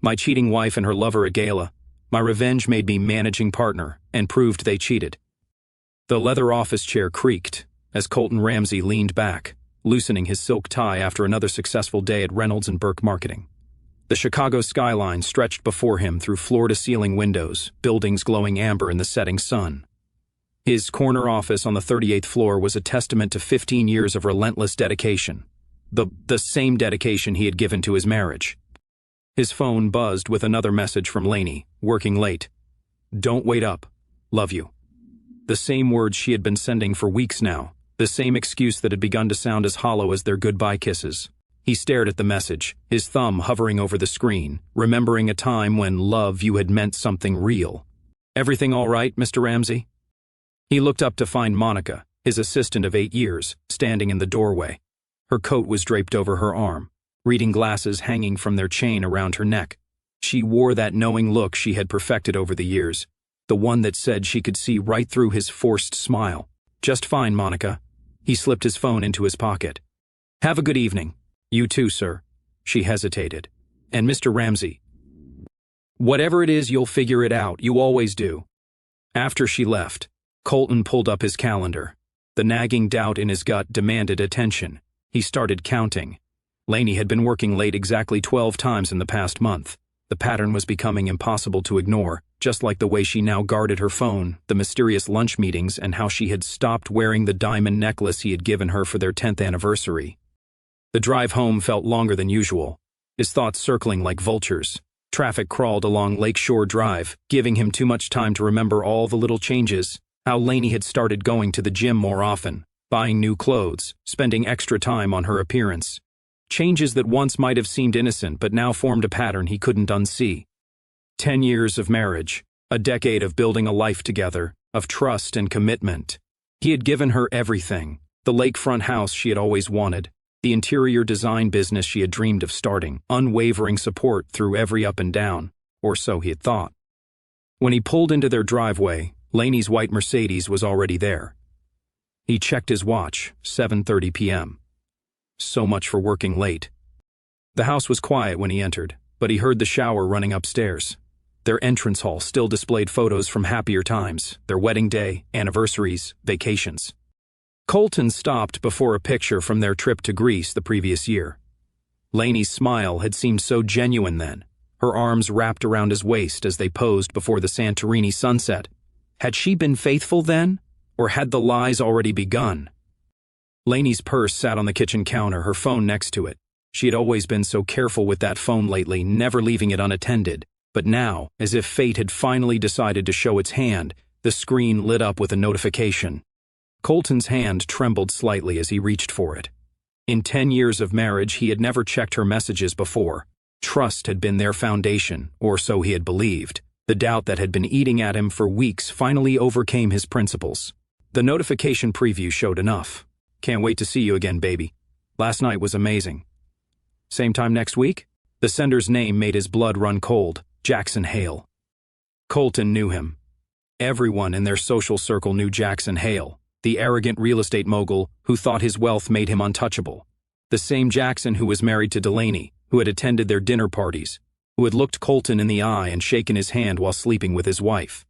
My cheating wife and her lover at Gala. My revenge made me managing partner and proved they cheated. The leather office chair creaked as Colton Ramsey leaned back, loosening his silk tie after another successful day at Reynolds and Burke Marketing. The Chicago skyline stretched before him through floor-to-ceiling windows, buildings glowing amber in the setting sun. His corner office on the 38th floor was a testament to 15 years of relentless dedication, the same dedication he had given to his marriage. His phone buzzed with another message from Lainey, working late. "Don't wait up. Love you." The same words she had been sending for weeks now, the same excuse that had begun to sound as hollow as their goodbye kisses. He stared at the message, his thumb hovering over the screen, remembering a time when love you had meant something real. "Everything all right, Mr. Ramsey?" He looked up to find Monica, his assistant of 8 years, standing in the doorway. Her coat was draped over her arm, reading glasses hanging from their chain around her neck. She wore that knowing look she had perfected over the years, the one that said she could see right through his forced smile. "Just fine, Monica." He slipped his phone into his pocket. "Have a good evening." "You too, sir." She hesitated. "And Mr. Ramsey." "Whatever it is, you'll figure it out. You always do." After she left, Colton pulled up his calendar. The nagging doubt in his gut demanded attention. He started counting. Lainey had been working late exactly 12 times in the past month. The pattern was becoming impossible to ignore, just like the way she now guarded her phone, the mysterious lunch meetings, and how she had stopped wearing the diamond necklace he had given her for their 10th anniversary. The drive home felt longer than usual, his thoughts circling like vultures. Traffic crawled along Lakeshore Drive, giving him too much time to remember all the little changes, how Lainey had started going to the gym more often, buying new clothes, spending extra time on her appearance. Changes that once might have seemed innocent but now formed a pattern he couldn't unsee. 10 years of marriage, a decade of building a life together, of trust and commitment. He had given her everything, the lakefront house she had always wanted, the interior design business she had dreamed of starting, unwavering support through every up and down, or so he had thought. When he pulled into their driveway, Lainey's white Mercedes was already there. He checked his watch, 7:30 p.m. So much for working late. The house was quiet when he entered, but he heard the shower running upstairs. Their entrance hall still displayed photos from happier times, their wedding day, anniversaries, vacations. Colton stopped before a picture from their trip to Greece the previous year. Lainey's smile had seemed so genuine then, her arms wrapped around his waist as they posed before the Santorini sunset. Had she been faithful then, or had the lies already begun? Lainey's purse sat on the kitchen counter, her phone next to it. She had always been so careful with that phone lately, never leaving it unattended. But now, as if fate had finally decided to show its hand, the screen lit up with a notification. Colton's hand trembled slightly as he reached for it. In 10 years of marriage, he had never checked her messages before. Trust had been their foundation, or so he had believed. The doubt that had been eating at him for weeks finally overcame his principles. The notification preview showed enough. "Can't wait to see you again, baby. Last night was amazing." "Same time next week?" The sender's name made his blood run cold. Jackson Hale. Colton knew him. Everyone in their social circle knew Jackson Hale, the arrogant real estate mogul who thought his wealth made him untouchable. The same Jackson who was married to Delaney, who had attended their dinner parties, who had looked Colton in the eye and shaken his hand while sleeping with his wife.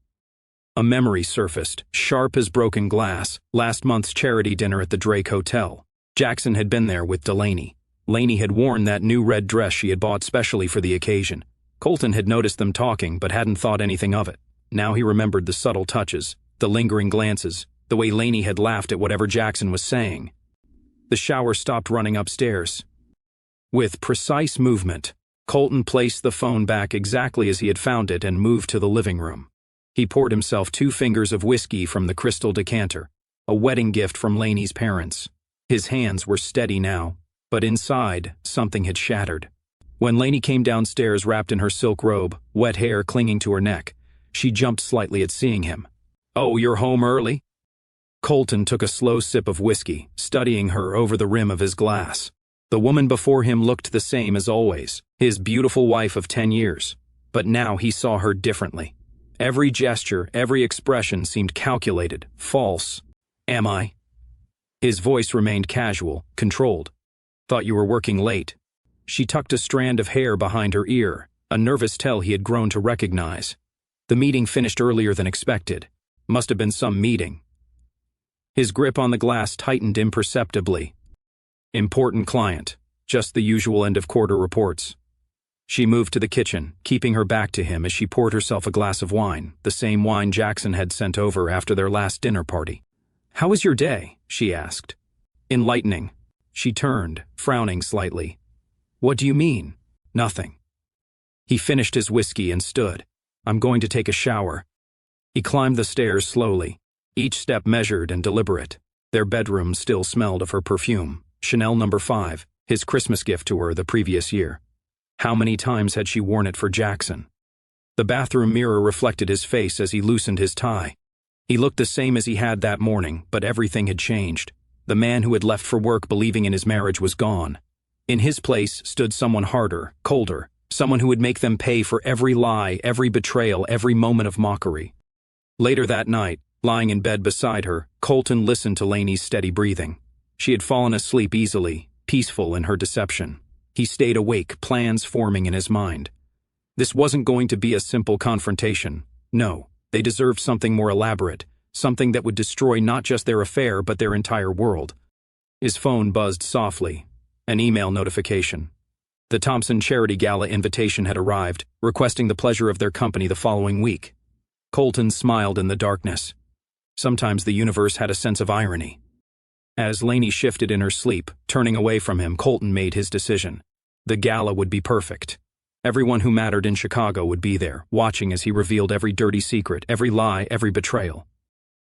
A memory surfaced, sharp as broken glass, last month's charity dinner at the Drake Hotel. Jackson had been there with Delaney. Lainey had worn that new red dress she had bought specially for the occasion. Colton had noticed them talking but hadn't thought anything of it. Now he remembered the subtle touches, the lingering glances, the way Lainey had laughed at whatever Jackson was saying. The shower stopped running upstairs. With precise movement, Colton placed the phone back exactly as he had found it and moved to the living room. He poured himself 2 fingers of whiskey from the crystal decanter, a wedding gift from Lainey's parents. His hands were steady now, but inside, something had shattered. When Lainey came downstairs wrapped in her silk robe, wet hair clinging to her neck, she jumped slightly at seeing him. "Oh, you're home early?" Colton took a slow sip of whiskey, studying her over the rim of his glass. The woman before him looked the same as always, his beautiful wife of 10 years. But now he saw her differently. Every gesture, every expression seemed calculated, false. "Am I?" His voice remained casual, controlled. "Thought you were working late." She tucked a strand of hair behind her ear, a nervous tell he had grown to recognize. The meeting finished earlier than expected. Must have been some meeting. His grip on the glass tightened imperceptibly. Important client. Just the usual end-of-quarter reports. She moved to the kitchen, keeping her back to him as she poured herself a glass of wine, the same wine Jackson had sent over after their last dinner party. "How was your day?" she asked. "Enlightening." She turned, frowning slightly. "What do you mean?" "Nothing." He finished his whiskey and stood. "I'm going to take a shower." He climbed the stairs slowly, each step measured and deliberate. Their bedroom still smelled of her perfume, Chanel No. 5, his Christmas gift to her the previous year. How many times had she worn it for Jackson? The bathroom mirror reflected his face as he loosened his tie. He looked the same as he had that morning, but everything had changed. The man who had left for work believing in his marriage was gone. In his place stood someone harder, colder, someone who would make them pay for every lie, every betrayal, every moment of mockery. Later that night, lying in bed beside her, Colton listened to Lainey's steady breathing. She had fallen asleep easily, peaceful in her deception. He stayed awake, plans forming in his mind. This wasn't going to be a simple confrontation. No, they deserved something more elaborate, something that would destroy not just their affair but their entire world. His phone buzzed softly. An email notification. The Thompson Charity Gala invitation had arrived, requesting the pleasure of their company the following week. Colton smiled in the darkness. Sometimes the universe had a sense of irony. As Lainey shifted in her sleep, turning away from him, Colton made his decision. The gala would be perfect. Everyone who mattered in Chicago would be there, watching as he revealed every dirty secret, every lie, every betrayal.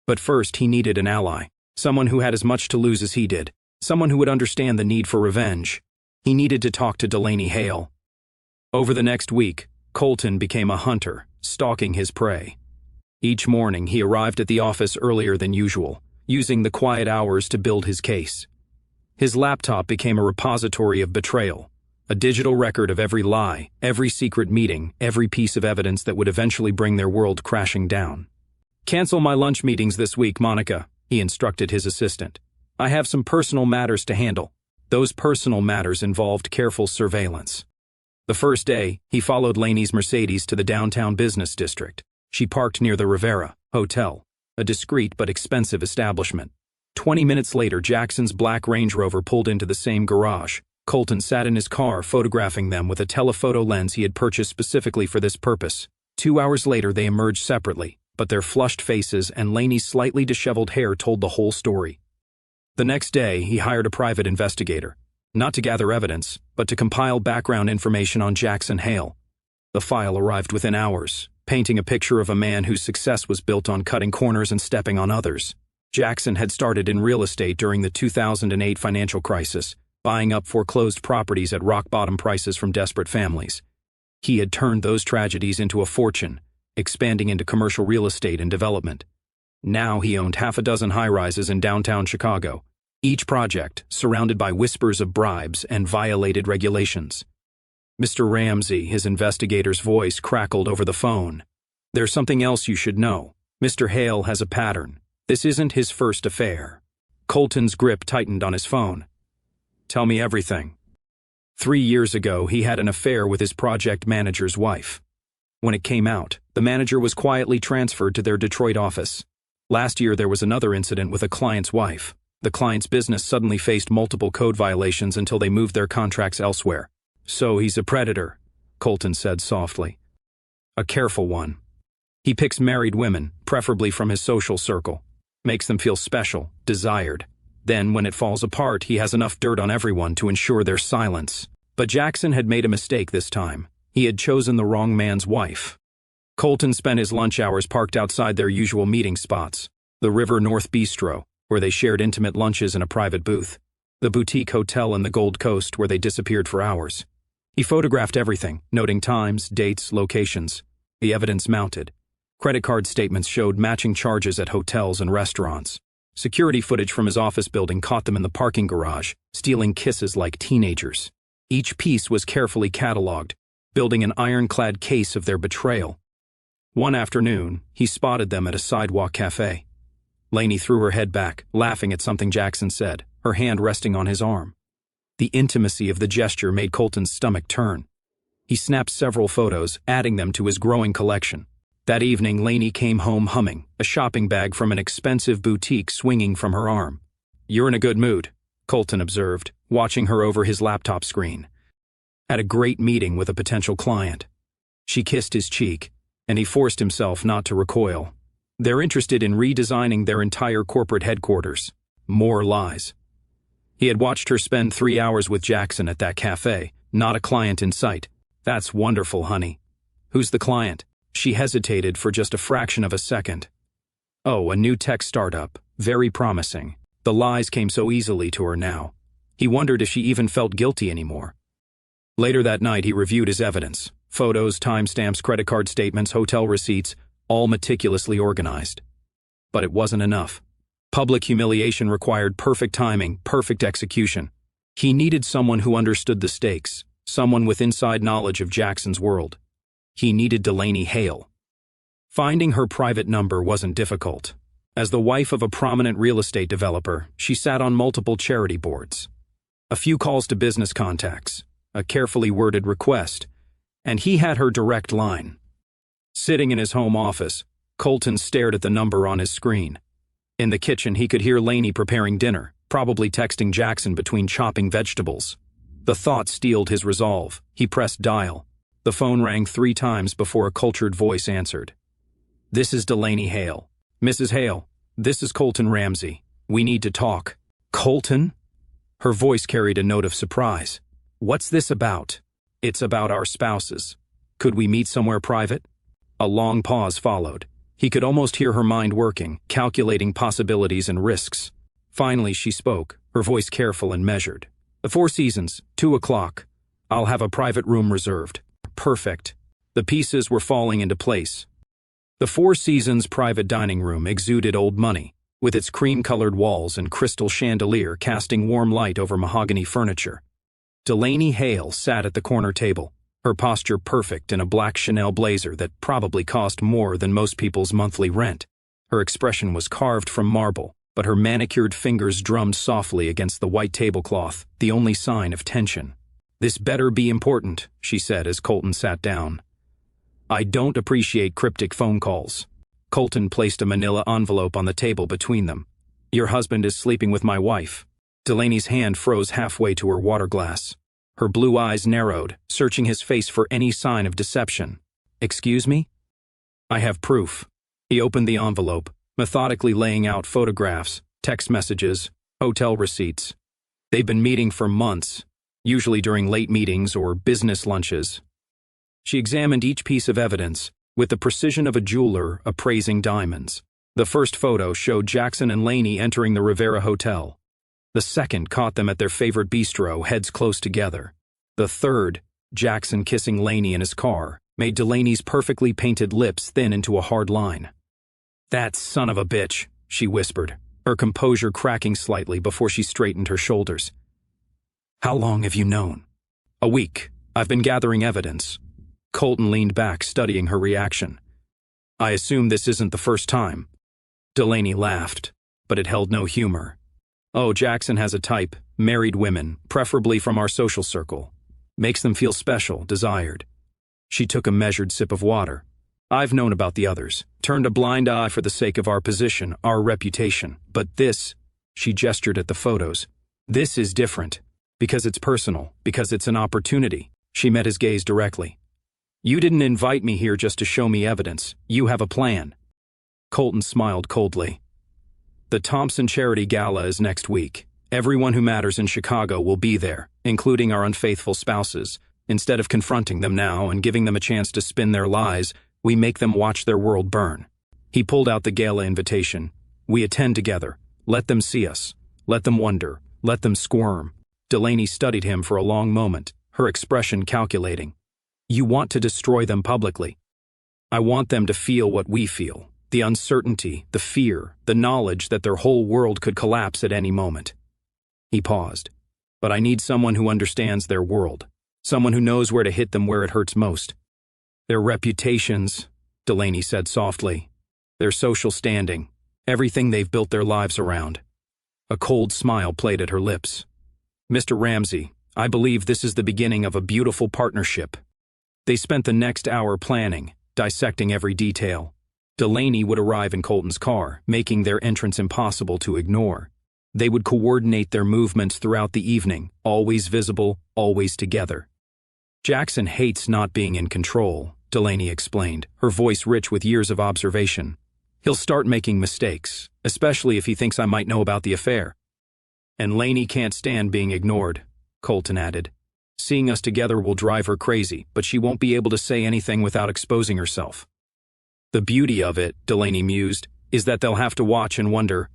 But first, he needed an ally, someone who had as much to lose as he did, someone who would understand the need for revenge. He needed to talk to Delaney Hale. Over the next week, Colton became a hunter, stalking his prey. Each morning, he arrived at the office earlier than usual, using the quiet hours to build his case. His laptop became a repository of betrayal, a digital record of every lie, every secret meeting, every piece of evidence that would eventually bring their world crashing down. "Cancel my lunch meetings this week, Monica," he instructed his assistant. "I have some personal matters to handle." Those personal matters involved careful surveillance. The first day, he followed Lainey's Mercedes to the downtown business district. She parked near the Rivera Hotel, a discreet but expensive establishment. 20 minutes later, Jackson's black Range Rover pulled into the same garage. Colton sat in his car, photographing them with a telephoto lens he had purchased specifically for this purpose. 2 hours later, they emerged separately, but their flushed faces and Lainey's slightly disheveled hair told the whole story. The next day, he hired a private investigator, not to gather evidence, but to compile background information on Jackson Hale. The file arrived within hours, painting a picture of a man whose success was built on cutting corners and stepping on others. Jackson had started in real estate during the 2008 financial crisis, buying up foreclosed properties at rock-bottom prices from desperate families. He had turned those tragedies into a fortune, expanding into commercial real estate and development. Now he owned half a dozen high-rises in downtown Chicago, each project surrounded by whispers of bribes and violated regulations. "Mr. Ramsey," his investigator's voice crackled over the phone. "There's something else you should know. Mr. Hale has a pattern. This isn't his first affair." Colton's grip tightened on his phone. "Tell me everything." 3 years ago, he had an affair with his project manager's wife. When it came out, the manager was quietly transferred to their Detroit office. Last year, there was another incident with a client's wife. The client's business suddenly faced multiple code violations until they moved their contracts elsewhere. "So he's a predator," Colton said softly. "A careful one. He picks married women, preferably from his social circle, makes them feel special, desired. Then, when it falls apart, he has enough dirt on everyone to ensure their silence." But Jackson had made a mistake this time. He had chosen the wrong man's wife. Colton spent his lunch hours parked outside their usual meeting spots, the River North Bistro, where they shared intimate lunches in a private booth, the boutique hotel in the Gold Coast where they disappeared for hours. He photographed everything, noting times, dates, locations. The evidence mounted. Credit card statements showed matching charges at hotels and restaurants. Security footage from his office building caught them in the parking garage, stealing kisses like teenagers. Each piece was carefully cataloged, building an ironclad case of their betrayal. One afternoon, he spotted them at a sidewalk cafe. Lainey threw her head back, laughing at something Jackson said, her hand resting on his arm. The intimacy of the gesture made Colton's stomach turn. He snapped several photos, adding them to his growing collection. That evening, Lainey came home humming, a shopping bag from an expensive boutique swinging from her arm. "You're in a good mood," Colton observed, watching her over his laptop screen. "Had a great meeting with a potential client." She kissed his cheek, and he forced himself not to recoil. "They're interested in redesigning their entire corporate headquarters." More lies. He had watched her spend 3 hours with Jackson at that cafe, not a client in sight. "That's wonderful, honey. Who's the client?" She hesitated for just a fraction of a second. "Oh, a new tech startup. Very promising." The lies came so easily to her now. He wondered if she even felt guilty anymore. Later that night, he reviewed his evidence. Photos, timestamps, credit card statements, hotel receipts, all meticulously organized. But it wasn't enough. Public humiliation required perfect timing, perfect execution. He needed someone who understood the stakes, someone with inside knowledge of Jackson's world. He needed Delaney Hale. Finding her private number wasn't difficult. As the wife of a prominent real estate developer, she sat on multiple charity boards. A few calls to business contacts, a carefully worded request, and he had her direct line. Sitting in his home office, Colton stared at the number on his screen. In the kitchen, he could hear Lainey preparing dinner, probably texting Jackson between chopping vegetables. The thought steeled his resolve. He pressed dial. The phone rang 3 times before a cultured voice answered. "This is Delaney Hale." "Mrs. Hale, this is Colton Ramsey. We need to talk." "Colton?" Her voice carried a note of surprise. "What's this about?" "It's about our spouses. Could we meet somewhere private?" A long pause followed. He could almost hear her mind working, calculating possibilities and risks. Finally, she spoke, her voice careful and measured. "The Four Seasons, 2 o'clock. I'll have a private room reserved." Perfect. The pieces were falling into place. The Four Seasons private dining room exuded old money, with its cream-colored walls and crystal chandelier casting warm light over mahogany furniture. Delaney Hale sat at the corner table, her posture perfect in a black Chanel blazer that probably cost more than most people's monthly rent. Her expression was carved from marble, but her manicured fingers drummed softly against the white tablecloth, the only sign of tension. "This better be important," she said as Colton sat down. "I don't appreciate cryptic phone calls." Colton placed a manila envelope on the table between them. "Your husband is sleeping with my wife." Delaney's hand froze halfway to her water glass. Her blue eyes narrowed, searching his face for any sign of deception. "Excuse me?" "I have proof." He opened the envelope, methodically laying out photographs, text messages, hotel receipts. They've been meeting for months, usually during late meetings or business lunches. She examined each piece of evidence with the precision of a jeweler appraising diamonds. The first photo showed Jackson and Lainey entering the Rivera Hotel. The second caught them at their favorite bistro, heads close together. The third, Jackson kissing Lainey in his car, made Delaney's perfectly painted lips thin into a hard line. "That son of a bitch," she whispered, her composure cracking slightly before she straightened her shoulders. "How long have you known?" "A week. I've been gathering evidence." Colton leaned back, studying her reaction. "I assume this isn't the first time." Delaney laughed, but it held no humor. "Oh, Jackson has a type, married women, preferably from our social circle. Makes them feel special, desired." She took a measured sip of water. "I've known about the others, turned a blind eye for the sake of our position, our reputation. But this," she gestured at the photos, "this is different. Because it's personal, because it's an opportunity." She met his gaze directly. "You didn't invite me here just to show me evidence. You have a plan." Colton smiled coldly. "The Thompson Charity Gala is next week. Everyone who matters in Chicago will be there, including our unfaithful spouses. Instead of confronting them now and giving them a chance to spin their lies, we make them watch their world burn." He pulled out the gala invitation. "We attend together. Let them see us. Let them wonder. Let them squirm." Delaney studied him for a long moment, her expression calculating. "You want to destroy them publicly. I want them to feel what we feel, the uncertainty, the fear, the knowledge that their whole world could collapse at any moment." He paused. "But I need someone who understands their world, someone who knows where to hit them where it hurts most. Their reputations," Delaney said softly, "their social standing, everything they've built their lives around." A cold smile played at her lips. "Mr. Ramsey, I believe this is the beginning of a beautiful partnership." They spent the next hour planning, dissecting every detail. Delaney would arrive in Colton's car, making their entrance impossible to ignore. They would coordinate their movements throughout the evening, always visible, always together. Jackson hates not being in control, Delaney explained, her voice rich with years of observation. He'll start making mistakes, especially if he thinks I might know about the affair. And Lainey can't stand being ignored, Colton added. Seeing us together will drive her crazy, but she won't be able to say anything without exposing herself. The beauty of it, Delaney mused, is that they'll have to watch and wonder,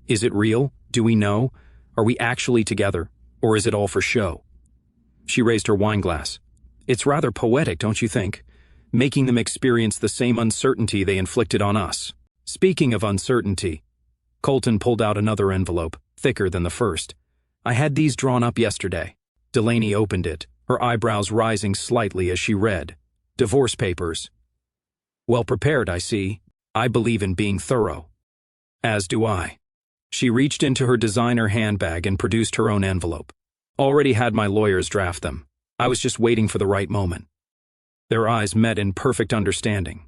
is it real? Do we know? Are we actually together? Or is it all for show? She raised her wine glass. It's rather poetic, don't you think? Making them experience the same uncertainty they inflicted on us. Speaking of uncertainty, Colton pulled out another envelope, thicker than the first. I had these drawn up yesterday. Delaney opened it, her eyebrows rising slightly as she read. Divorce papers. Well prepared, I see. I believe in being thorough. As do I. She reached into her designer handbag and produced her own envelope. Already had my lawyers draft them. I was just waiting for the right moment. Their eyes met in perfect understanding.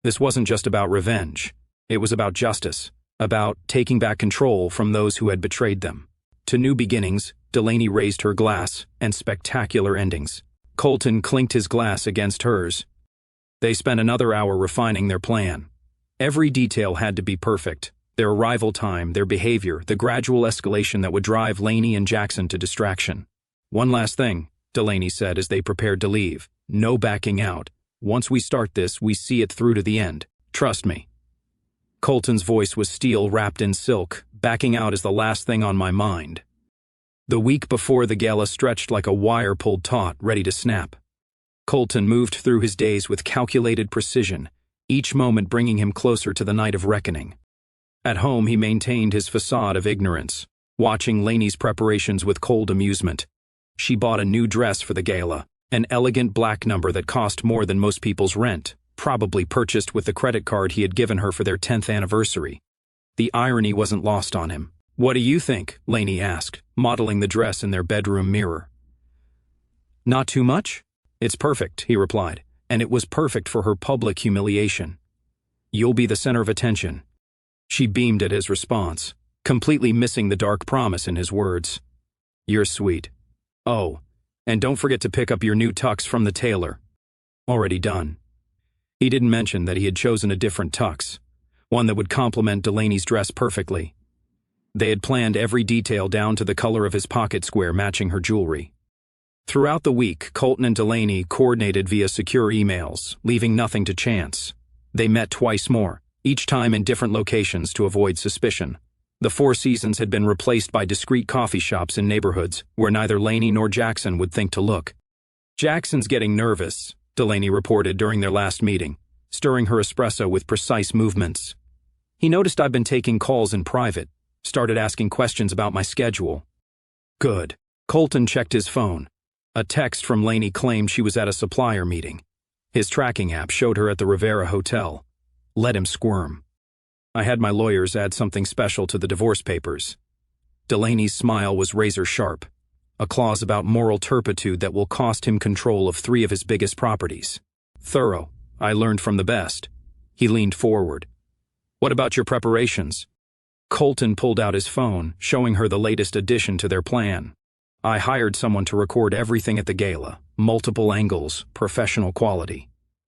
This wasn't just about revenge. It was about justice, about taking back control from those who had betrayed them. To new beginnings, Delaney raised her glass, and spectacular endings. Colton clinked his glass against hers. They spent another hour refining their plan. Every detail had to be perfect. Their arrival time, their behavior, the gradual escalation that would drive Lainey and Jackson to distraction. One last thing, Delaney said as they prepared to leave. No backing out. Once we start this, we see it through to the end. Trust me. Colton's voice was steel wrapped in silk. Backing out is the last thing on my mind. The week before the gala stretched like a wire pulled taut, ready to snap. Colton moved through his days with calculated precision, each moment bringing him closer to the night of reckoning. At home, he maintained his facade of ignorance, watching Lainey's preparations with cold amusement. She bought a new dress for the gala, an elegant black number that cost more than most people's rent, probably purchased with the credit card he had given her for their 10th anniversary. The irony wasn't lost on him. What do you think? Lainey asked, modeling the dress in their bedroom mirror. Not too much? It's perfect, he replied, and it was perfect for her public humiliation. You'll be the center of attention. She beamed at his response, completely missing the dark promise in his words. You're sweet. Oh, and don't forget to pick up your new tux from the tailor. Already done. He didn't mention that he had chosen a different tux, one that would complement Delaney's dress perfectly. They had planned every detail down to the color of his pocket square matching her jewelry. Throughout the week, Colton and Delaney coordinated via secure emails, leaving nothing to chance. They met twice more, each time in different locations to avoid suspicion. The Four Seasons had been replaced by discreet coffee shops in neighborhoods where neither Lainey nor Jackson would think to look. Jackson's getting nervous, Delaney reported during their last meeting, stirring her espresso with precise movements. He noticed I've been taking calls in private, started asking questions about my schedule. Good. Colton checked his phone. A text from Lainey claimed she was at a supplier meeting. His tracking app showed her at the Rivera Hotel. Let him squirm. I had my lawyers add something special to the divorce papers. Delaney's smile was razor sharp. A clause about moral turpitude that will cost him control of 3 of his biggest properties. Thorough. I learned from the best. He leaned forward. What about your preparations? Colton pulled out his phone, showing her the latest addition to their plan. I hired someone to record everything at the gala, multiple angles, professional quality.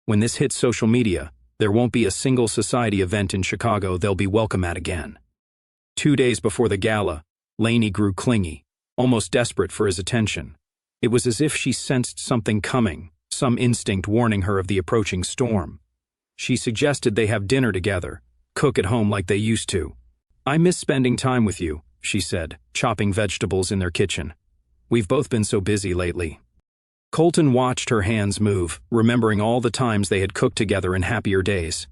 When this hits social media, there won't be a single society event in Chicago they'll be welcome at again. 2 days before the gala, Lainey grew clingy, almost desperate for his attention. It was as if she sensed something coming, some instinct warning her of the approaching storm. She suggested they have dinner together, cook at home like they used to. I miss spending time with you, she said, chopping vegetables in their kitchen. We've both been so busy lately. Colton watched her hands move, remembering all the times they had cooked together in happier days.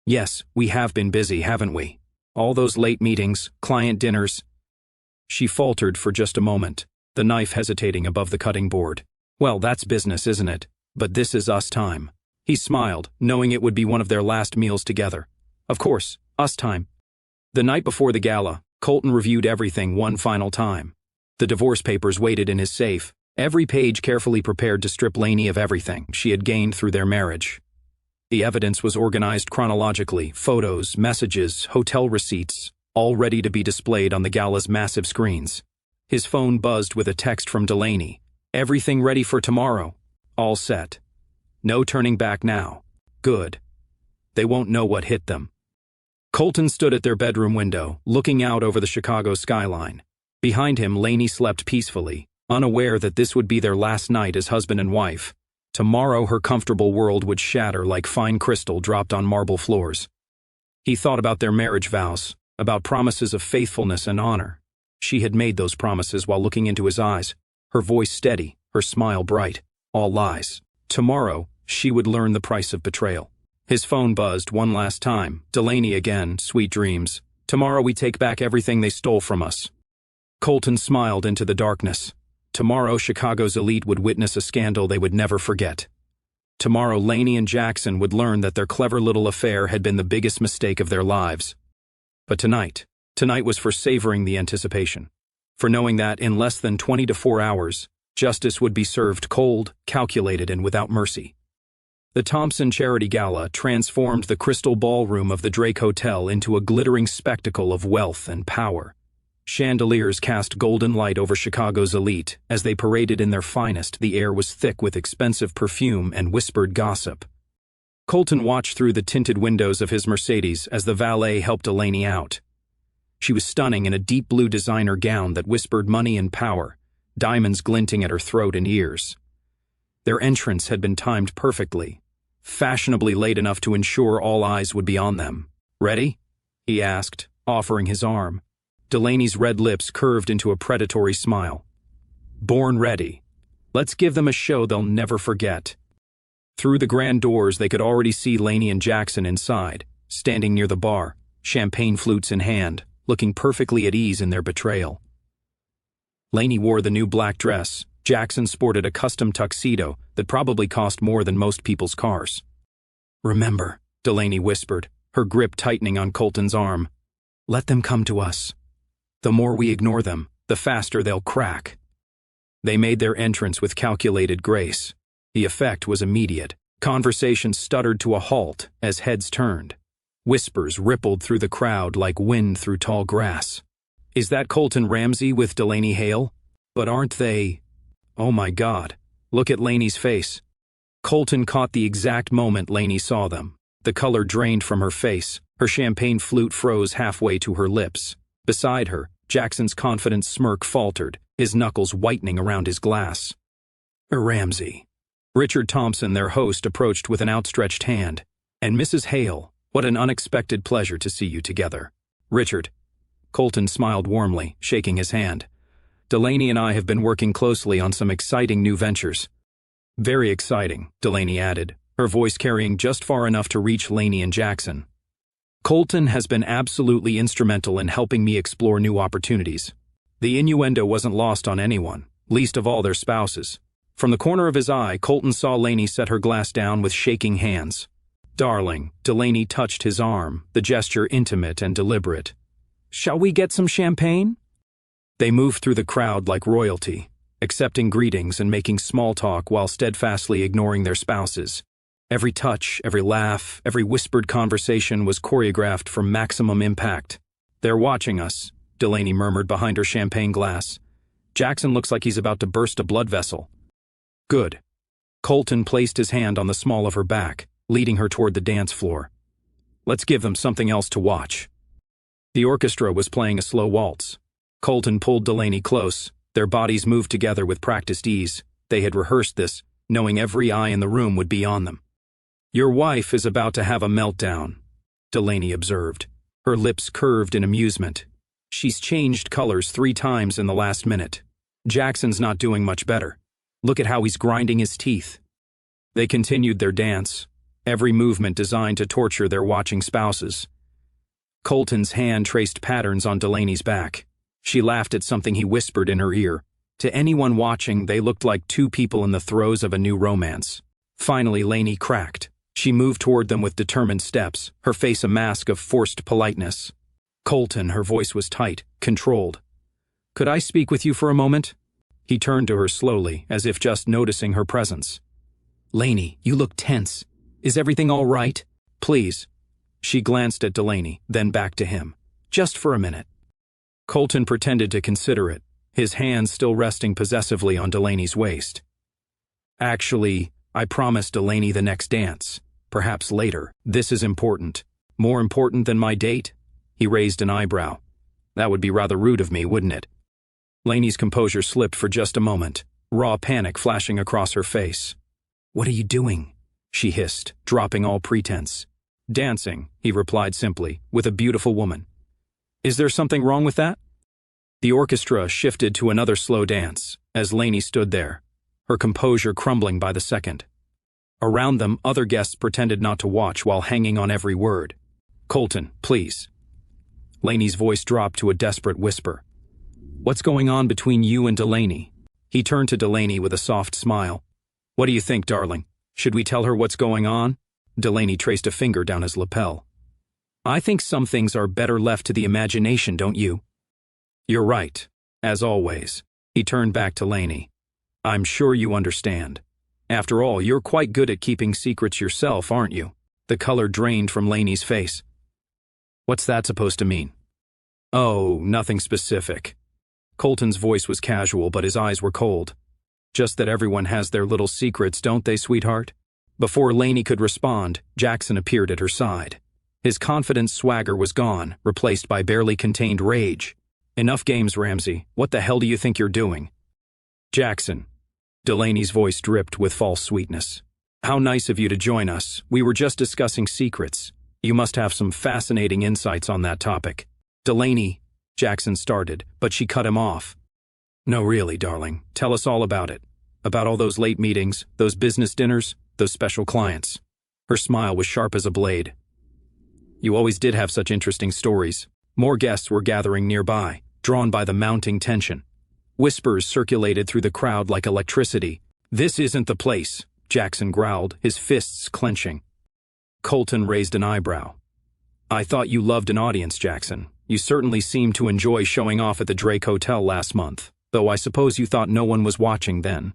Yes, we have been busy, haven't we? All those late meetings, client dinners. She faltered for just a moment, the knife hesitating above the cutting board. Well, that's business, isn't it? But this is us time. He smiled, knowing it would be one of their last meals together. Of course, us time. The night before the gala, Colton reviewed everything one final time. The divorce papers waited in his safe, Every page carefully prepared to strip Lainey of everything she had gained through their marriage. The evidence was organized chronologically: photos, messages, hotel receipts, all ready to be displayed on the Gala's massive screens. His phone buzzed with a text from Delaney. "Everything ready for tomorrow. All set. No turning back now. Good. They won't know what hit them." Colton stood at their bedroom window, looking out over the Chicago skyline. Behind him, Lainey slept peacefully, unaware that this would be their last night as husband and wife. Tomorrow her comfortable world would shatter like fine crystal dropped on marble floors. He thought about their marriage vows, about promises of faithfulness and honor. She had made those promises while looking into his eyes, her voice steady, her smile bright. All lies. Tomorrow, she would learn the price of betrayal. His phone buzzed one last time. Delaney again, "Sweet dreams. Tomorrow we take back everything they stole from us." Colton smiled into the darkness. Tomorrow Chicago's elite would witness a scandal they would never forget. Tomorrow Lainey and Jackson would learn that their clever little affair had been the biggest mistake of their lives. But tonight was for savoring the anticipation. For knowing that in less than 24 hours, justice would be served cold, calculated, and without mercy. The Thompson Charity Gala transformed the crystal ballroom of the Drake Hotel into a glittering spectacle of wealth and power. Chandeliers cast golden light over Chicago's elite. As they paraded in their finest, the air was thick with expensive perfume and whispered gossip. Colton watched through the tinted windows of his Mercedes as the valet helped Delaney out. She was stunning in a deep blue designer gown that whispered money and power, diamonds glinting at her throat and ears. Their entrance had been timed perfectly, fashionably late enough to ensure all eyes would be on them. "Ready?" he asked, offering his arm. Delaney's red lips curved into a predatory smile. "Born ready. Let's give them a show they'll never forget." Through the grand doors they could already see Lainey and Jackson inside, standing near the bar, champagne flutes in hand, looking perfectly at ease in their betrayal. Lainey wore the new black dress. Jackson sported a custom tuxedo that probably cost more than most people's cars. "Remember," Delaney whispered, her grip tightening on Colton's arm. "Let them come to us. The more we ignore them, the faster they'll crack." They made their entrance with calculated grace. The effect was immediate. Conversation stuttered to a halt as heads turned. Whispers rippled through the crowd like wind through tall grass. "Is that Colton Ramsey with Delaney Hale? But aren't they? Oh my God, look at Lainey's face." Colton caught the exact moment Lainey saw them. The color drained from her face. Her champagne flute froze halfway to her lips. Beside her, Jackson's confident smirk faltered, his knuckles whitening around his glass. "Ramsey." Richard Thompson, their host, approached with an outstretched hand. "And Mrs. Hale, what an unexpected pleasure to see you together." "Richard." Colton smiled warmly, shaking his hand. "Delaney and I have been working closely on some exciting new ventures." "Very exciting," Delaney added, her voice carrying just far enough to reach Lainey and Jackson. "Colton has been absolutely instrumental in helping me explore new opportunities." The innuendo wasn't lost on anyone, least of all their spouses. From the corner of his eye, Colton saw Lainey set her glass down with shaking hands. "Darling," Delaney touched his arm, the gesture intimate and deliberate. "Shall we get some champagne?" They moved through the crowd like royalty, accepting greetings and making small talk while steadfastly ignoring their spouses. Every touch, every laugh, every whispered conversation was choreographed for maximum impact. "They're watching us," Delaney murmured behind her champagne glass. "Jackson looks like he's about to burst a blood vessel." "Good." Colton placed his hand on the small of her back, leading her toward the dance floor. "Let's give them something else to watch." The orchestra was playing a slow waltz. Colton pulled Delaney close. Their bodies moved together with practiced ease. They had rehearsed this, knowing every eye in the room would be on them. "Your wife is about to have a meltdown," Delaney observed. Her lips curved in amusement. "She's changed colors 3 times in the last minute. Jackson's not doing much better. Look at how he's grinding his teeth." They continued their dance, every movement designed to torture their watching spouses. Colton's hand traced patterns on Delaney's back. She laughed at something he whispered in her ear. To anyone watching, they looked like 2 people in the throes of a new romance. Finally, Lainey cracked. She moved toward them with determined steps, her face a mask of forced politeness. "Colton," her voice was tight, controlled. "Could I speak with you for a moment?" He turned to her slowly, as if just noticing her presence. "Lainey, you look tense. Is everything all right? Please." She glanced at Delaney, then back to him. "Just for a minute." Colton pretended to consider it, his hands still resting possessively on Delaney's waist. "Actually, I promised Delaney the next dance. Perhaps later. This is important. More important than my date?" He raised an eyebrow. "That would be rather rude of me, wouldn't it?" Lainey's composure slipped for just a moment, raw panic flashing across her face. "What are you doing?" she hissed, dropping all pretense. "Dancing," he replied simply, "with a beautiful woman." "Is there something wrong with that?" The orchestra shifted to another slow dance, as Lainey stood there, her composure crumbling by the second. Around them, other guests pretended not to watch while hanging on every word. "Colton, please." Lainey's voice dropped to a desperate whisper. "What's going on between you and Delaney?" He turned to Delaney with a soft smile. "What do you think, darling? Should we tell her what's going on?" Delaney traced a finger down his lapel. "I think some things are better left to the imagination, don't you?" "You're right, as always." He turned back to Lainey. "I'm sure you understand. After all, you're quite good at keeping secrets yourself, aren't you?" The color drained from Lainey's face. "What's that supposed to mean?" "Oh, nothing specific." Colton's voice was casual, but his eyes were cold. "Just that everyone has their little secrets, don't they, sweetheart?" Before Lainey could respond, Jackson appeared at her side. His confident swagger was gone, replaced by barely contained rage. "Enough games, Ramsey. What the hell do you think you're doing?" "Jackson." Delaney's voice dripped with false sweetness. "How nice of you to join us. We were just discussing secrets. You must have some fascinating insights on that topic." "Delaney," Jackson started, but she cut him off. "No, really, darling. Tell us all about it. About all those late meetings, those business dinners, those special clients." Her smile was sharp as a blade. "You always did have such interesting stories." More guests were gathering nearby, drawn by the mounting tension. Whispers circulated through the crowd like electricity. "This isn't the place," Jackson growled, his fists clenching. Colton raised an eyebrow. "I thought you loved an audience, Jackson. You certainly seemed to enjoy showing off at the Drake Hotel last month, though I suppose you thought no one was watching then."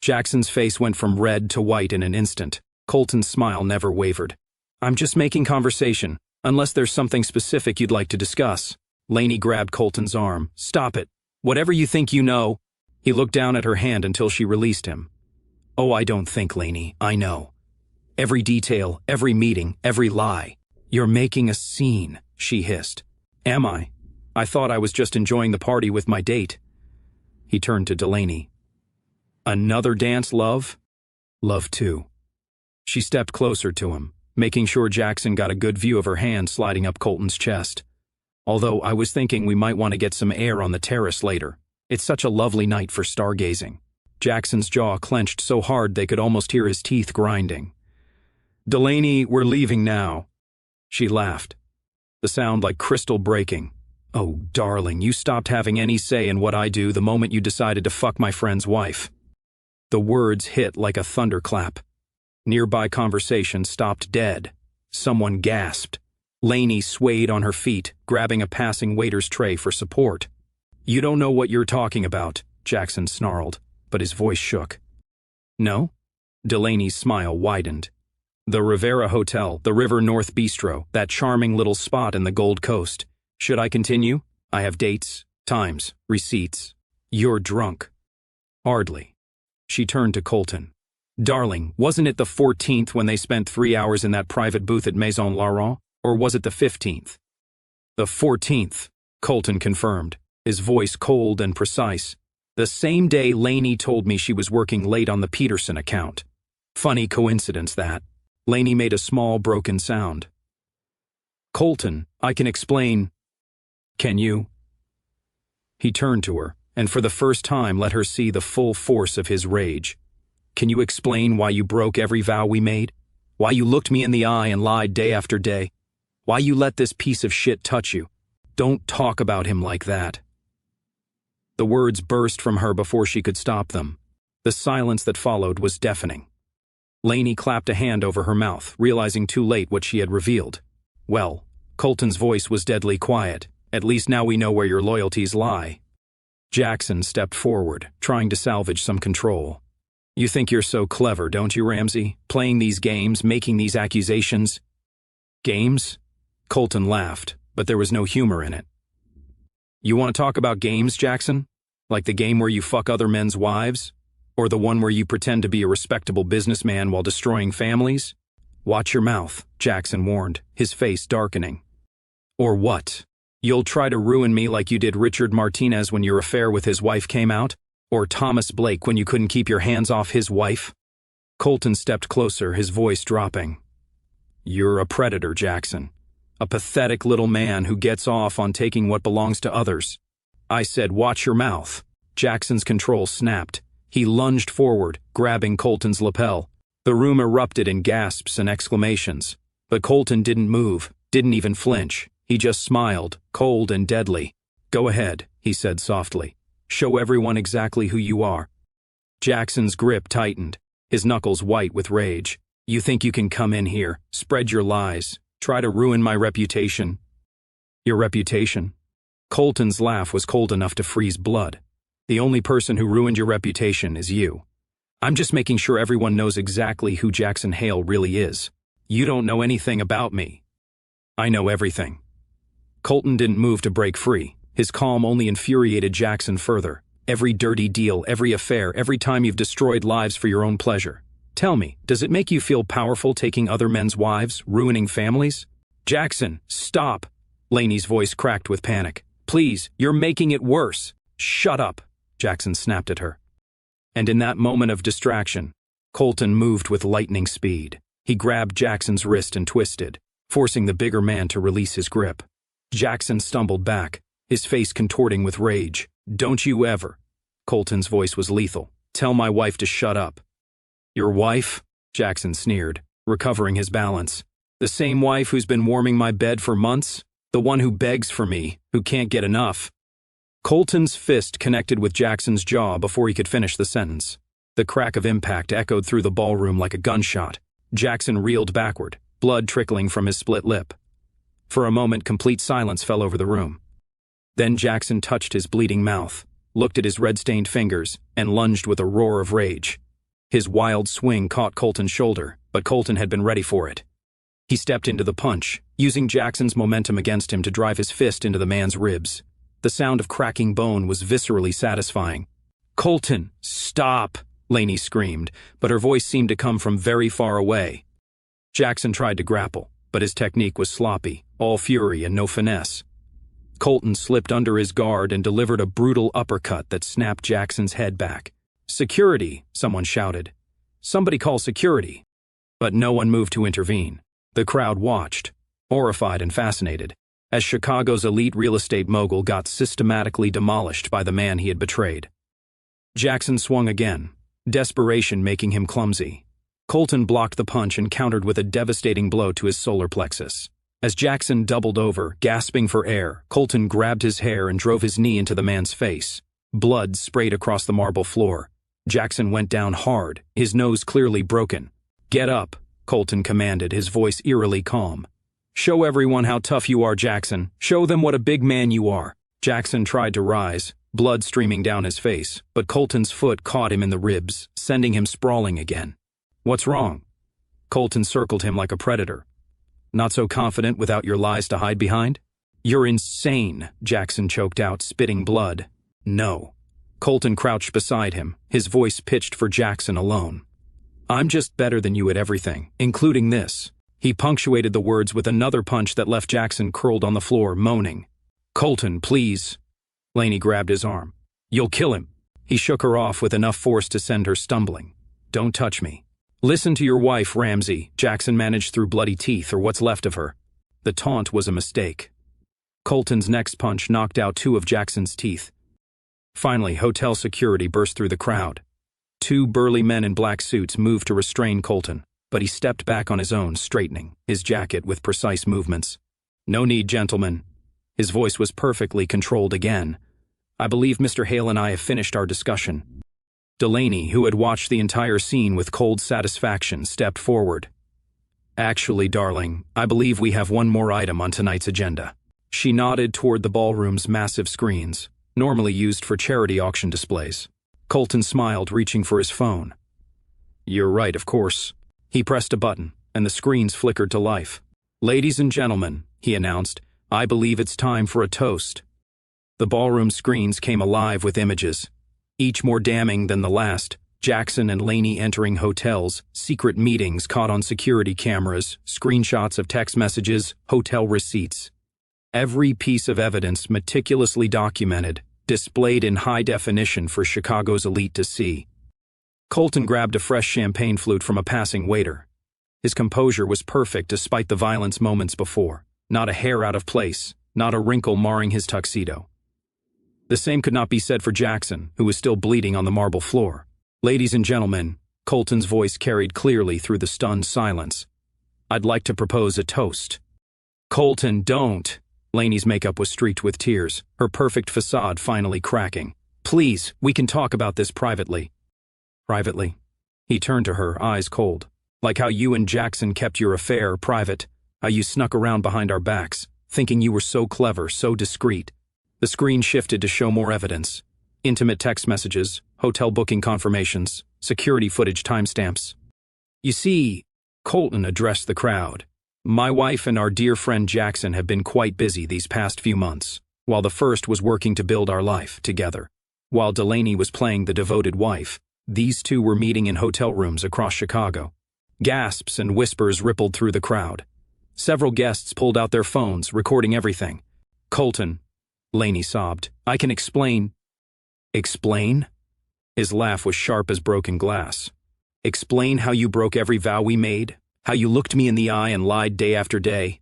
Jackson's face went from red to white in an instant. Colton's smile never wavered. "I'm just making conversation, unless there's something specific you'd like to discuss." Lainey grabbed Colton's arm. "Stop it. Whatever you think you know." He looked down at her hand until she released him. "Oh, I don't think, Lainey. I know. Every detail, every meeting, every lie. You're making a scene," she hissed. "Am I? I thought I was just enjoying the party with my date." He turned to Delaney. "Another dance, love?" "Love too." She stepped closer to him, making sure Jackson got a good view of her hand sliding up Colton's chest. "Although I was thinking we might want to get some air on the terrace later. It's such a lovely night for stargazing." Jackson's jaw clenched so hard they could almost hear his teeth grinding. "Delaney, we're leaving now." She laughed, the sound like crystal breaking. "Oh, darling, you stopped having any say in what I do the moment you decided to fuck my friend's wife." The words hit like a thunderclap. Nearby conversation stopped dead. Someone gasped. Lainey swayed on her feet, grabbing a passing waiter's tray for support. "You don't know what you're talking about," Jackson snarled, but his voice shook. "No?" Delaney's smile widened. "The Rivera Hotel, the River North Bistro, that charming little spot in the Gold Coast. Should I continue? I have dates, times, receipts." "You're drunk." "Hardly." She turned to Colton. "Darling, wasn't it the 14th when they spent 3 hours in that private booth at Maison Laurent? Or was it the 15th? "The 14th, Colton confirmed, his voice cold and precise. "The same day Lainey told me she was working late on the Peterson account. Funny coincidence, that." Lainey made a small, broken sound. "Colton, I can explain." "Can you?" He turned to her, and for the first time let her see the full force of his rage. "Can you explain why you broke every vow we made? Why you looked me in the eye and lied day after day? Why you let this piece of shit touch you? Don't talk about him like that." The words burst from her before she could stop them. The silence that followed was deafening. Lainey clapped a hand over her mouth, realizing too late what she had revealed. "Well," Colton's voice was deadly quiet, "at least now we know where your loyalties lie." Jackson stepped forward, trying to salvage some control. You think you're so clever, don't you, Ramsey? Playing these games, making these accusations? Games? Colton laughed, but there was no humor in it. You want to talk about games, Jackson? Like the game where you fuck other men's wives? Or the one where you pretend to be a respectable businessman while destroying families? Watch your mouth, Jackson warned, his face darkening. Or what? You'll try to ruin me like you did Richard Martinez when your affair with his wife came out? Or Thomas Blake when you couldn't keep your hands off his wife? Colton stepped closer, his voice dropping. You're a predator, Jackson. A pathetic little man who gets off on taking what belongs to others. I said, watch your mouth. Jackson's control snapped. He lunged forward, grabbing Colton's lapel. The room erupted in gasps and exclamations. But Colton didn't move, didn't even flinch. He just smiled, cold and deadly. Go ahead, he said softly. Show everyone exactly who you are. Jackson's grip tightened, his knuckles white with rage. You think you can come in here, spread your lies, try to ruin my reputation? Your reputation? Colton's laugh was cold enough to freeze blood. The only person who ruined your reputation is you. I'm just making sure everyone knows exactly who Jackson Hale really is. You don't know anything about me. I know everything. Colton didn't move to break free. His calm only infuriated Jackson further. Every dirty deal, every affair, every time you've destroyed lives for your own pleasure. Tell me, does it make you feel powerful taking other men's wives, ruining families? Jackson, stop! Laney's voice cracked with panic. Please, you're making it worse. Shut up, Jackson snapped at her. And in that moment of distraction, Colton moved with lightning speed. He grabbed Jackson's wrist and twisted, forcing the bigger man to release his grip. Jackson stumbled back, his face contorting with rage. Don't you ever, Colton's voice was lethal, tell my wife to shut up. Your wife? Jackson sneered, recovering his balance. The same wife who's been warming my bed for months? The one who begs for me, who can't get enough. Colton's fist connected with Jackson's jaw before he could finish the sentence. The crack of impact echoed through the ballroom like a gunshot. Jackson reeled backward, blood trickling from his split lip. For a moment, complete silence fell over the room. Then Jackson touched his bleeding mouth, looked at his red-stained fingers, and lunged with a roar of rage. His wild swing caught Colton's shoulder, but Colton had been ready for it. He stepped into the punch, using Jackson's momentum against him to drive his fist into the man's ribs. The sound of cracking bone was viscerally satisfying. Colton, stop! Laney screamed, but her voice seemed to come from very far away. Jackson tried to grapple, but his technique was sloppy, all fury and no finesse. Colton slipped under his guard and delivered a brutal uppercut that snapped Jackson's head back. Security, someone shouted. Somebody call security. But no one moved to intervene. The crowd watched, horrified and fascinated, as Chicago's elite real estate mogul got systematically demolished by the man he had betrayed. Jackson swung again, desperation making him clumsy. Colton blocked the punch and countered with a devastating blow to his solar plexus. As Jackson doubled over, gasping for air, Colton grabbed his hair and drove his knee into the man's face. Blood sprayed across the marble floor. Jackson went down hard, his nose clearly broken. Get up, Colton commanded, his voice eerily calm. Show everyone how tough you are, Jackson. Show them what a big man you are. Jackson tried to rise, blood streaming down his face, but Colton's foot caught him in the ribs, sending him sprawling again. What's wrong? Colton circled him like a predator. Not so confident without your lies to hide behind? You're insane, Jackson choked out, spitting blood. No. Colton crouched beside him, his voice pitched for Jackson alone. I'm just better than you at everything, including this. He punctuated the words with another punch that left Jackson curled on the floor, moaning. Colton, please. Laney grabbed his arm. You'll kill him. He shook her off with enough force to send her stumbling. Don't touch me. Listen to your wife, Ramsey, Jackson managed through bloody teeth or what's left of her. The taunt was a mistake. Colton's next punch knocked out two of Jackson's teeth. Finally, hotel security burst through the crowd. Two burly men in black suits moved to restrain Colton, but he stepped back on his own, straightening his jacket with precise movements. No need, gentlemen. His voice was perfectly controlled again. I believe Mr. Hale and I have finished our discussion. Delaney, who had watched the entire scene with cold satisfaction, stepped forward. Actually, darling, I believe we have one more item on tonight's agenda. She nodded toward the ballroom's massive screens. normally used for charity auction displays. Colton smiled, reaching for his phone. "You're right, of course." He pressed a button, and the screens flickered to life. "Ladies and gentlemen," he announced, "I believe it's time for a toast." The ballroom screens came alive with images, each more damning than the last. Jackson and Laney entering hotels, secret meetings caught on security cameras, screenshots of text messages, hotel receipts. Every piece of evidence meticulously documented, displayed in high definition for Chicago's elite to see. Colton grabbed a fresh champagne flute from a passing waiter. His composure was perfect despite the violence moments before. Not a hair out of place, not a wrinkle marring his tuxedo. The same could not be said for Jackson, who was still bleeding on the marble floor. "Ladies and gentlemen," Colton's voice carried clearly through the stunned silence, "I'd like to propose a toast." "Colton, don't!" Laney's makeup was streaked with tears, her perfect facade finally cracking. "Please, we can talk about this privately." "Privately?" He turned to her, eyes cold. "Like how you and Jackson kept your affair private, how you snuck around behind our backs, thinking you were so clever, so discreet." The screen shifted to show more evidence. Intimate text messages, hotel booking confirmations, security footage timestamps. "You see," Colton addressed the crowd, "my wife and our dear friend Jackson have been quite busy these past few months, while the first was working to build our life together. While Delaney was playing the devoted wife, these two were meeting in hotel rooms across Chicago." Gasps and whispers rippled through the crowd. Several guests pulled out their phones, recording everything. "Colton," Laney sobbed, "I can explain." "Explain?" His laugh was sharp as broken glass. "Explain how you broke every vow we made? How you looked me in the eye and lied day after day?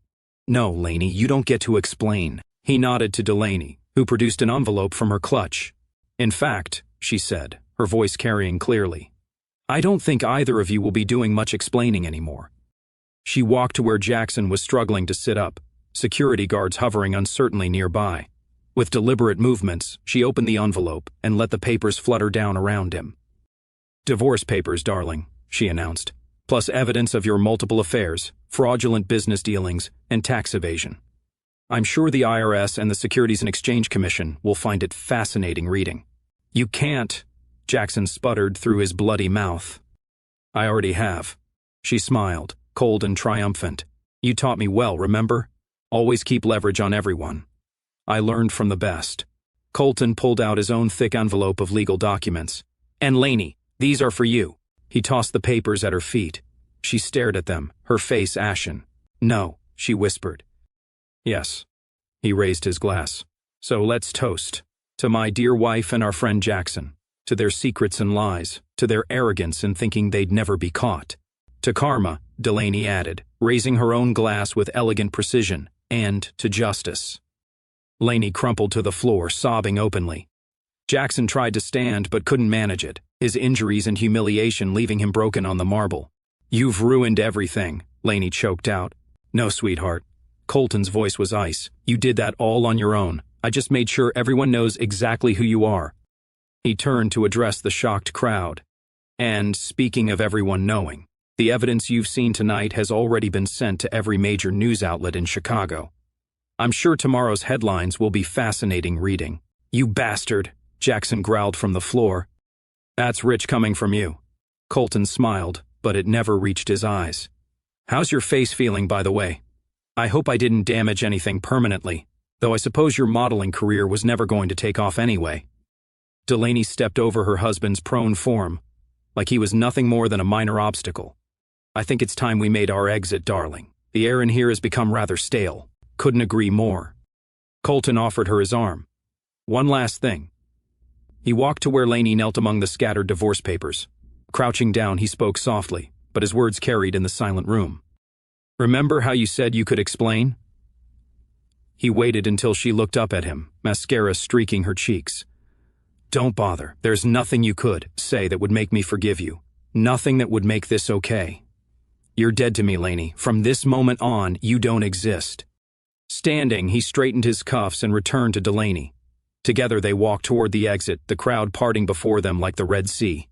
No, Laney, you don't get to explain." He nodded to Delaney, who produced an envelope from her clutch. "In fact," she said, her voice carrying clearly, "I don't think either of you will be doing much explaining anymore." She walked to where Jackson was struggling to sit up, security guards hovering uncertainly nearby. With deliberate movements, she opened the envelope and let the papers flutter down around him. "Divorce papers, darling," she announced, "plus evidence of your multiple affairs, fraudulent business dealings, and tax evasion. I'm sure the IRS and the Securities and Exchange Commission will find it fascinating reading." "You can't," Jackson sputtered through his bloody mouth. "I already have." She smiled, cold and triumphant. "You taught me well, remember? Always keep leverage on everyone. I learned from the best." Colton pulled out his own thick envelope of legal documents. "And Laney, these are for you." He tossed the papers at her feet. She stared at them, her face ashen. "No," she whispered. "Yes." He raised his glass. "So let's toast. To my dear wife and our friend Jackson. To their secrets and lies. To their arrogance in thinking they'd never be caught. To karma," Delaney added, raising her own glass with elegant precision. "And to justice." Laney crumpled to the floor, sobbing openly. Jackson tried to stand but couldn't manage it, his injuries and humiliation leaving him broken on the marble. "You've ruined everything," Laney choked out. "No, sweetheart." Colton's voice was ice. "You did that all on your own. I just made sure everyone knows exactly who you are." He turned to address the shocked crowd. "And, speaking of everyone knowing, the evidence you've seen tonight has already been sent to every major news outlet in Chicago. I'm sure tomorrow's headlines will be fascinating reading." "You bastard," Jackson growled from the floor. "That's rich coming from you." Colton smiled, but it never reached his eyes. "How's your face feeling, by the way? I hope I didn't damage anything permanently, though I suppose your modeling career was never going to take off anyway." Delaney stepped over her husband's prone form, like he was nothing more than a minor obstacle. "I think it's time we made our exit, darling. The air in here has become rather stale." "Couldn't agree more." Colton offered her his arm. "One last thing." He walked to where Laney knelt among the scattered divorce papers. Crouching down, he spoke softly, but his words carried in the silent room. "Remember how you said you could explain?" He waited until she looked up at him, mascara streaking her cheeks. "Don't bother. There's nothing you could say that would make me forgive you. Nothing that would make this okay. You're dead to me, Laney. From this moment on, you don't exist." Standing, he straightened his cuffs and returned to Delaney. Together they walked toward the exit, the crowd parting before them like the Red Sea.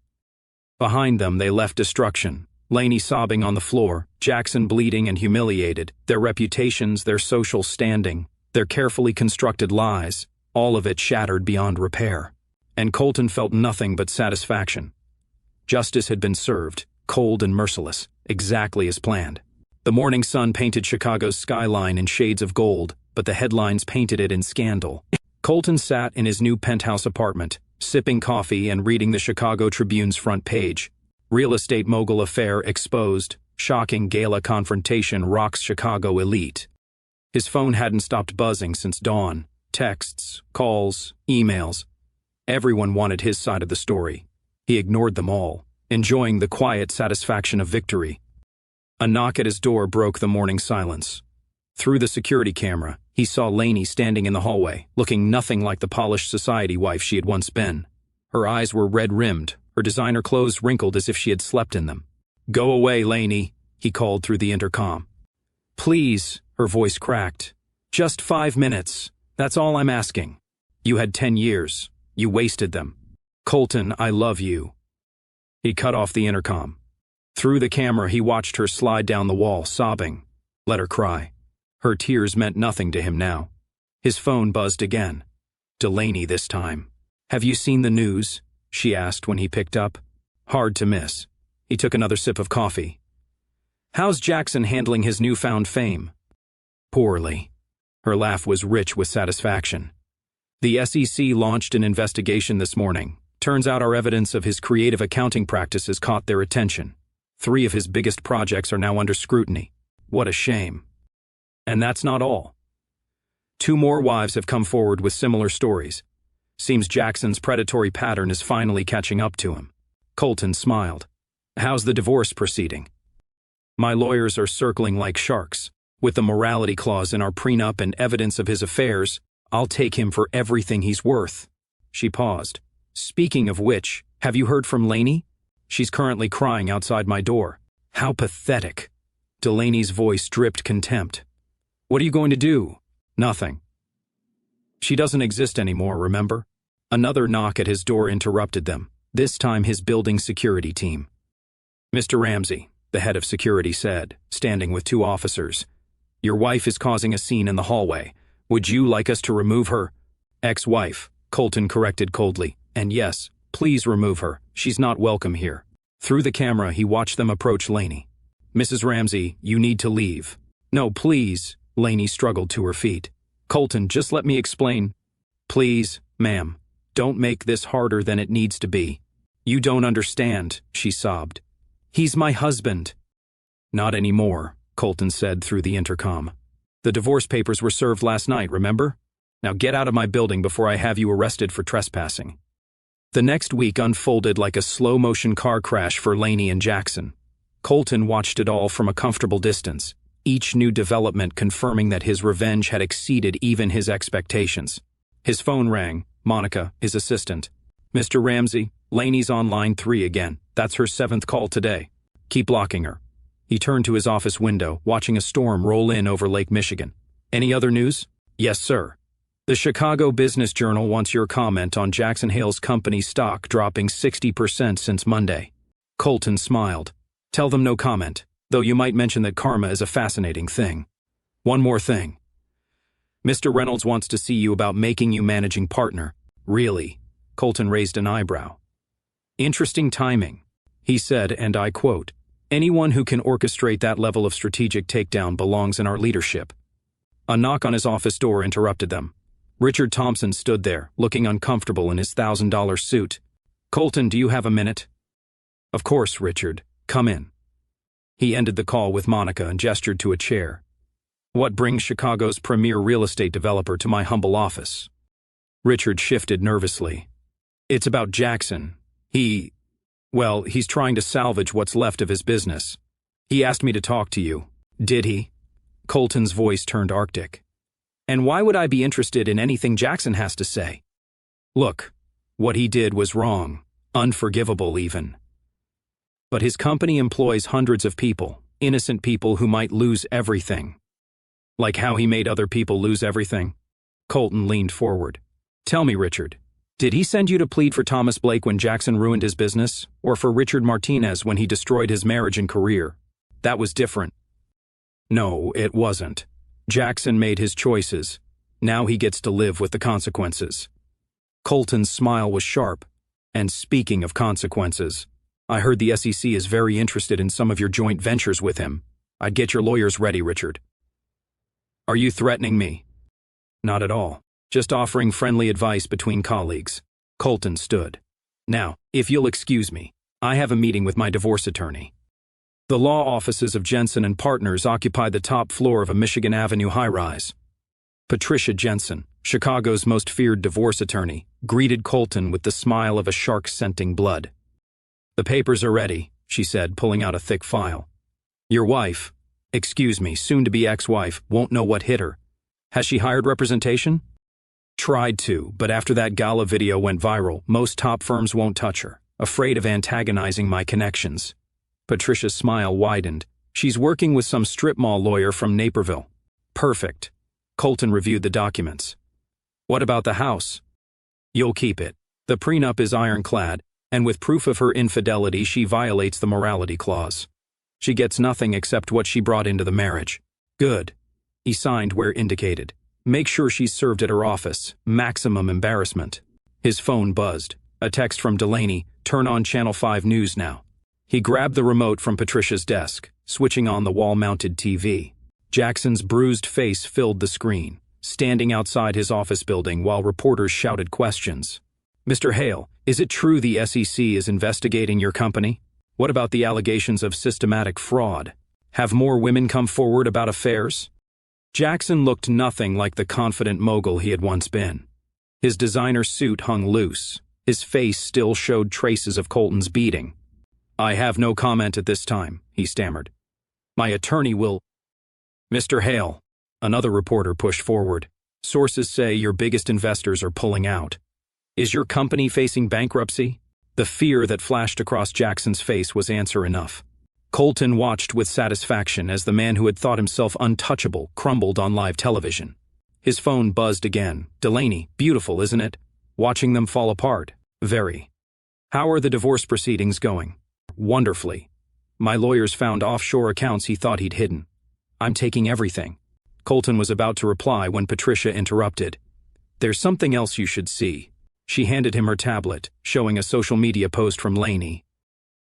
Behind them they left destruction, Laney sobbing on the floor, Jackson bleeding and humiliated, their reputations, their social standing, their carefully constructed lies, all of it shattered beyond repair. And Colton felt nothing but satisfaction. Justice had been served, cold and merciless, exactly as planned. The morning sun painted Chicago's skyline in shades of gold, but the headlines painted it in scandal. Colton sat in his new penthouse apartment, sipping coffee and reading the Chicago Tribune's front page. Real estate mogul affair exposed, shocking Gala confrontation rocks Chicago elite. His phone hadn't stopped buzzing since dawn. Texts, calls, emails. Everyone wanted his side of the story. He ignored them all, enjoying the quiet satisfaction of victory. A knock at his door broke the morning silence. Through the security camera, he saw Lainey standing in the hallway, looking nothing like the polished society wife she had once been. Her eyes were red-rimmed, her designer clothes wrinkled as if she had slept in them. "Go away, Lainey," he called through the intercom. "Please," her voice cracked. "Just 5 minutes. That's all I'm asking. You had 10 years. You wasted them. Colton, I love you." He cut off the intercom. Through the camera, he watched her slide down the wall, sobbing. Let her cry. Her tears meant nothing to him now. His phone buzzed again. Delaney this time. "Have you seen the news?" she asked when he picked up. Hard to miss. He took another sip of coffee. "How's Jackson handling his newfound fame?" "Poorly." Her laugh was rich with satisfaction. "The SEC launched an investigation this morning. Turns out our evidence of his creative accounting practices caught their attention. 3 of his biggest projects are now under scrutiny. What a shame." And that's not all. 2 more wives have come forward with similar stories. Seems Jackson's predatory pattern is finally catching up to him. Colton smiled. "How's the divorce proceeding?" "My lawyers are circling like sharks. With the morality clause in our prenup and evidence of his affairs, I'll take him for everything he's worth." She paused. "Speaking of which, have you heard from Lainey? She's currently crying outside my door." "How pathetic." Delaney's voice dripped contempt. "What are you going to do?" "Nothing. She doesn't exist anymore, remember?" Another knock at his door interrupted them, this time his building security team. "Mr. Ramsey," the head of security said, standing with 2 officers. "Your wife is causing a scene in the hallway. Would you like us to remove her?" "Ex-wife," Colton corrected coldly. "And yes, please remove her. She's not welcome here." Through the camera, he watched them approach Lainey. "Mrs. Ramsey, you need to leave." "No, please." Lainey struggled to her feet. "Colton, just let me explain." "Please, ma'am. Don't make this harder than it needs to be." "You don't understand," she sobbed. "He's my husband." "Not anymore," Colton said through the intercom. "The divorce papers were served last night, remember? Now get out of my building before I have you arrested for trespassing." The next week unfolded like a slow-motion car crash for Lainey and Jackson. Colton watched it all from a comfortable distance, each new development confirming that his revenge had exceeded even his expectations. His phone rang. Monica, his assistant. "Mr. Ramsey, Lainey's on line 3 again. That's her 7th call today. Keep blocking her." He turned to his office window, watching a storm roll in over Lake Michigan. "Any other news?" "Yes, sir. The Chicago Business Journal wants your comment on Jackson Hale's company stock dropping 60% since Monday." Colton smiled. "Tell them no comment, though you might mention that karma is a fascinating thing. One more thing. Mr. Reynolds wants to see you about making you managing partner." "Really?" Colton raised an eyebrow. "Interesting timing," he said, and I quote, "Anyone who can orchestrate that level of strategic takedown belongs in our leadership." A knock on his office door interrupted them. Richard Thompson stood there, looking uncomfortable in his $1,000 suit. "Colton, do you have a minute?" "Of course, Richard. Come in." He ended the call with Monica and gestured to a chair. "What brings Chicago's premier real estate developer to my humble office?" Richard shifted nervously. "It's about Jackson. He's trying to salvage what's left of his business. He asked me to talk to you." "Did he?" Colton's voice turned arctic. "And why would I be interested in anything Jackson has to say?" "Look, what he did was wrong, unforgivable even. But his company employs hundreds of people, innocent people who might lose everything." "Like how he made other people lose everything?" Colton leaned forward. "Tell me, Richard, did he send you to plead for Thomas Blake when Jackson ruined his business, or for Richard Martinez when he destroyed his marriage and career? That was different." "No, it wasn't. Jackson made his choices. Now he gets to live with the consequences. Colton's smile was sharp. And speaking of consequences, I heard the SEC is very interested in some of your joint ventures with him. I'd get your lawyers ready, Richard. Are you threatening me? Not at all. Just offering friendly advice between colleagues. Colton stood. Now, if you'll excuse me, I have a meeting with my divorce attorney. The law offices of Jensen and Partners occupy the top floor of a Michigan Avenue high-rise. Patricia Jensen, Chicago's most feared divorce attorney, greeted Colton with the smile of a shark scenting blood. The papers are ready, she said, pulling out a thick file. Your wife, soon-to-be ex-wife, won't know what hit her. Has she hired representation? Tried to, but after that Gala video went viral, most top firms won't touch her, afraid of antagonizing my connections. Patricia's smile widened. She's working with some strip mall lawyer from Naperville. Perfect. Colton reviewed the documents. What about the house? You'll keep it. The prenup is ironclad, and with proof of her infidelity, she violates the morality clause. She gets nothing except what she brought into the marriage. Good. He signed where indicated. Make sure she's served at her office. Maximum embarrassment. His phone buzzed. A text from Delaney, turn on Channel 5 News now. He grabbed the remote from Patricia's desk, switching on the wall-mounted TV. Jackson's bruised face filled the screen, standing outside his office building while reporters shouted questions. Mr. Hale, is it true the SEC is investigating your company? What about the allegations of systematic fraud? Have more women come forward about affairs? Jackson looked nothing like the confident mogul he had once been. His designer suit hung loose. His face still showed traces of Colton's beating. I have no comment at this time, he stammered. My attorney will... Mr. Hale, another reporter pushed forward. Sources say your biggest investors are pulling out. Is your company facing bankruptcy? The fear that flashed across Jackson's face was answer enough. Colton watched with satisfaction as the man who had thought himself untouchable crumbled on live television. His phone buzzed again. Delaney, beautiful, isn't it? Watching them fall apart. Very. How are the divorce proceedings going? Wonderfully. My lawyers found offshore accounts he thought he'd hidden. I'm taking everything. Colton was about to reply when Patricia interrupted. There's something else you should see. She handed him her tablet, showing a social media post from Laney.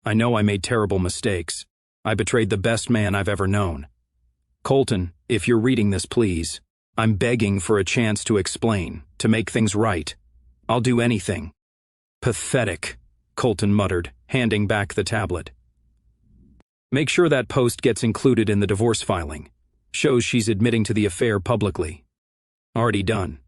I know I made terrible mistakes. I betrayed the best man I've ever known. Colton, if you're reading this, please. I'm begging for a chance to explain, to make things right. I'll do anything. Pathetic, Colton muttered, handing back the tablet. Make sure that post gets included in the divorce filing. Shows she's admitting to the affair publicly. Already done.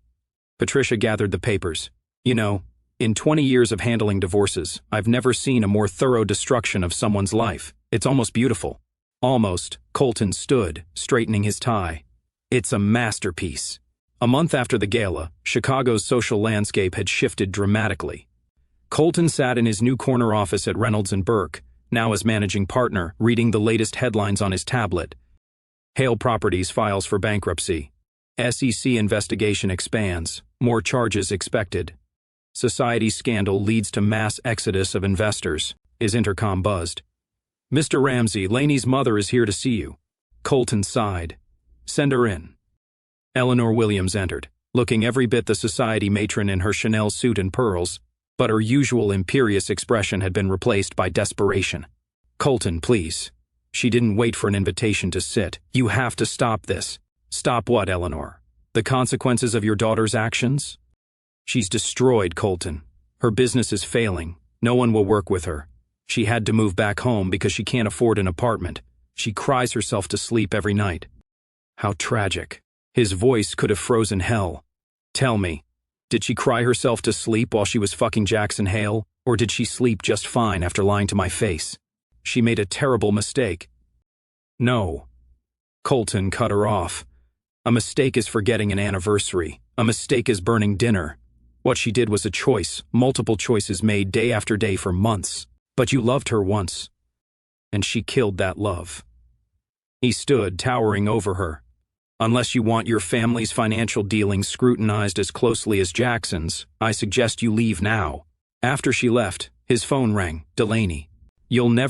Patricia gathered the papers. You know, in 20 years of handling divorces, I've never seen a more thorough destruction of someone's life. It's almost beautiful. Almost, Colton stood, straightening his tie. It's a masterpiece. A month after the gala, Chicago's social landscape had shifted dramatically. Colton sat in his new corner office at Reynolds & Burke, now as managing partner, reading the latest headlines on his tablet. Hale Properties files for bankruptcy. SEC investigation expands. More charges expected. Society scandal leads to mass exodus of investors. His intercom buzzed. Mr. Ramsey, Laney's mother is here to see you. Colton sighed. Send her in. Eleanor Williams entered, looking every bit the society matron in her Chanel suit and pearls, but her usual imperious expression had been replaced by desperation. Colton, please. She didn't wait for an invitation to sit. You have to stop this. Stop what, Eleanor? The consequences of your daughter's actions? She's destroyed, Colton. Her business is failing. No one will work with her. She had to move back home because she can't afford an apartment. She cries herself to sleep every night. How tragic. His voice could have frozen hell. Tell me, did she cry herself to sleep while she was fucking Jackson Hale, or did she sleep just fine after lying to my face? She made a terrible mistake. No. Colton cut her off. A mistake is forgetting an anniversary. A mistake is burning dinner. What she did was a choice, multiple choices made day after day for months. But you loved her once. And she killed that love. He stood, towering over her. Unless you want your family's financial dealings scrutinized as closely as Jackson's, I suggest you leave now. After she left, his phone rang. Delaney. You'll never